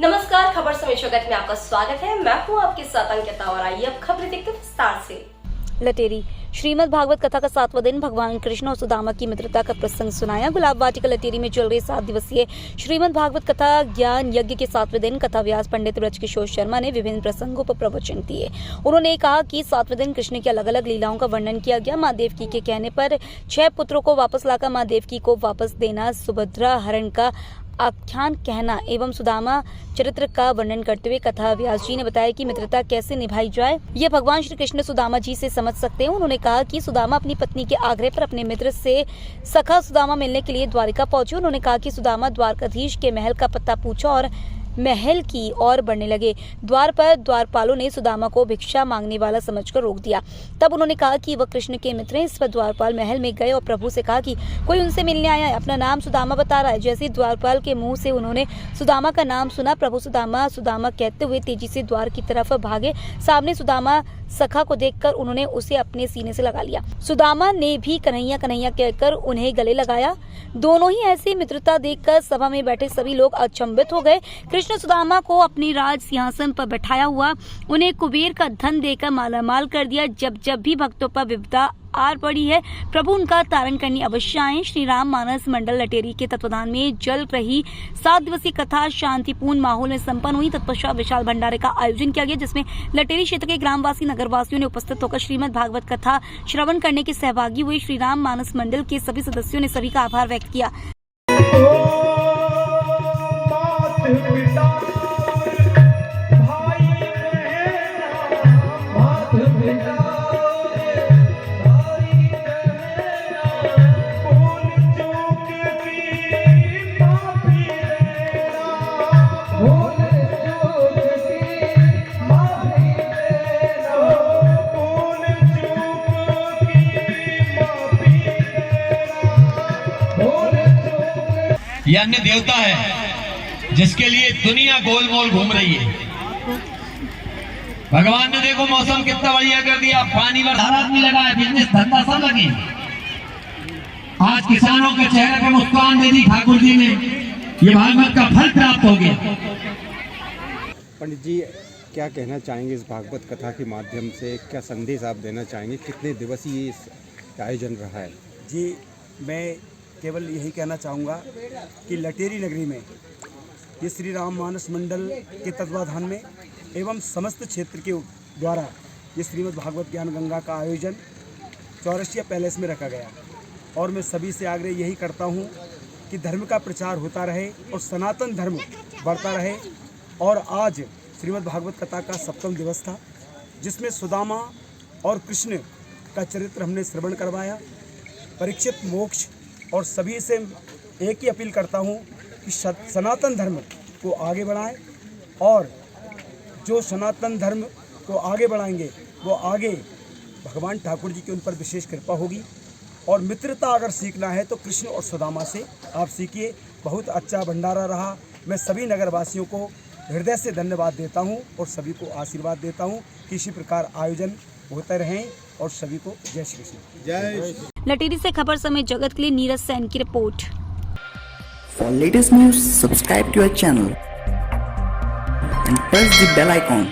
नमस्कार, खबर समय जगत में आपका स्वागत है। मैं हूं आपके साथ अंकिता और आइए अब खबरें देखते हैं विस्तार से। लटेरी श्रीमद् भागवत कथा का 7वां दिन भगवान कृष्ण और सुदामा की मित्रता का प्रसंग सुनाया। गुलाब वाटिका लटेरी में चल रही 7 दिवसीय श्रीमद् भागवत कथा ज्ञान यज्ञ के 7वें दिन कथा व्यास पंडित ब्रजकिशोर शर्मा ने विभिन्न प्रसंगों पर प्रवचन दिए। उन्होंने कहा कि 7वें दिन कृष्ण की अलग अलग लीलाओं का वर्णन किया गया। माँ देवकी के कहने पर 6 पुत्रों को वापस लाकर माँ देवकी को वापस देना, सुभद्रा हरण का आख्यान कहना एवं सुदामा चरित्र का वर्णन करते हुए कथा व्यास जी ने बताया कि मित्रता कैसे निभाई जाए यह भगवान श्री कृष्ण सुदामा जी से समझ सकते हैं। उन्होंने कहा कि सुदामा अपनी पत्नी के आग्रह पर अपने मित्र से सखा सुदामा मिलने के लिए द्वारिका पहुंचे। उन्होंने कहा कि सुदामा द्वारकाधीश के महल का पता पूछा और महल की ओर बढ़ने लगे। द्वार पर द्वारपालों ने सुदामा को भिक्षा मांगने वाला समझकर रोक दिया। तब उन्होंने कहा कि वह कृष्ण के मित्र हैं। इस पर द्वारपाल महल में गए और प्रभु से कहा कि कोई उनसे मिलने आया है, अपना नाम सुदामा बता रहा है। जैसे द्वारपाल के मुंह से उन्होंने सुदामा का नाम सुना, प्रभु सुदामा सुदामा कहते हुए तेजी से द्वार की तरफ भागे। सामने सुदामा सखा को देखकर उन्होंने उसे अपने सीने से लगा लिया। सुदामा ने भी कन्हैया कन्हैया कहकर उन्हें गले लगाया। दोनों ही ऐसी मित्रता देखकर सभा में बैठे सभी लोग अचंभित हो गए। कृष्ण सुदामा को अपने राज सिंहासन पर बैठाया हुआ उन्हें कुबेर का धन देकर मालामाल कर दिया। जब भी भक्तों पर विपदा आर पड़ी है, प्रभु उनका तारण करने अवश्य आए। श्री राम मानस मंडल लटेरी के तत्वाधान में चल रही 7 दिवसीय कथा शांतिपूर्ण माहौल में संपन्न हुई। तत्पश्चात विशाल भंडारे का आयोजन किया गया, जिसमें लटेरी क्षेत्र के ग्रामवासी नगरवासियों ने उपस्थित होकर श्रीमद् भागवत कथा श्रवण करने के सहभागी हुए। श्री राम मानस मंडल के सभी सदस्यों ने सभी का आभार व्यक्त किया। ये अन्य देवता है जिसके लिए दुनिया गोल मोल घूम रही है। भगवान ने देखो मौसम कितना बढ़िया कर दिया, पानी में हर आदमी लगा है, बिजनेस धंधा सब लगे। आज किसानों के चेहरे पर मुस्कान दे दी ठाकुर जी ने, ये भागवत का फल प्राप्त हो गया। पंडित जी, क्या कहना चाहेंगे इस भागवत कथा के माध्यम से, क्या संदेश आप देना चाहेंगे? कितने दिवसीय इस आयोजन रहा है? जी, मैं केवल यही कहना चाहूँगा कि लटेरी नगरी में ये श्री राम मानस मंडल के तत्वाधान में एवं समस्त क्षेत्र के द्वारा ये श्रीमद् भागवत ज्ञान गंगा का आयोजन चौरसिया पैलेस में रखा गया। और मैं सभी से आग्रह यही करता हूँ कि धर्म का प्रचार होता रहे और सनातन धर्म बढ़ता रहे। और आज श्रीमद् भागवत कथा का 7वां दिवस था, जिसमें सुदामा और कृष्ण का चरित्र हमने श्रवण करवाया। परीक्षित मोक्ष और सभी से एक ही अपील करता हूँ कि सनातन धर्म को आगे बढ़ाएं, और जो सनातन धर्म को आगे बढ़ाएंगे वो आगे भगवान ठाकुर जी की उन पर विशेष कृपा होगी। और मित्रता अगर सीखना है तो कृष्ण और सुदामा से आप सीखिए। बहुत अच्छा भंडारा रहा। मैं सभी नगरवासियों को हृदय से धन्यवाद देता हूँ और सभी को आशीर्वाद देता हूँ कि इसी प्रकार आयोजन होते रहें। और सभी को जय श्री कृष्ण। जय। लटेरी से खबर समय जगत के लिए नीरज सैन की report. For latest news, subscribe to our channel and press the bell icon.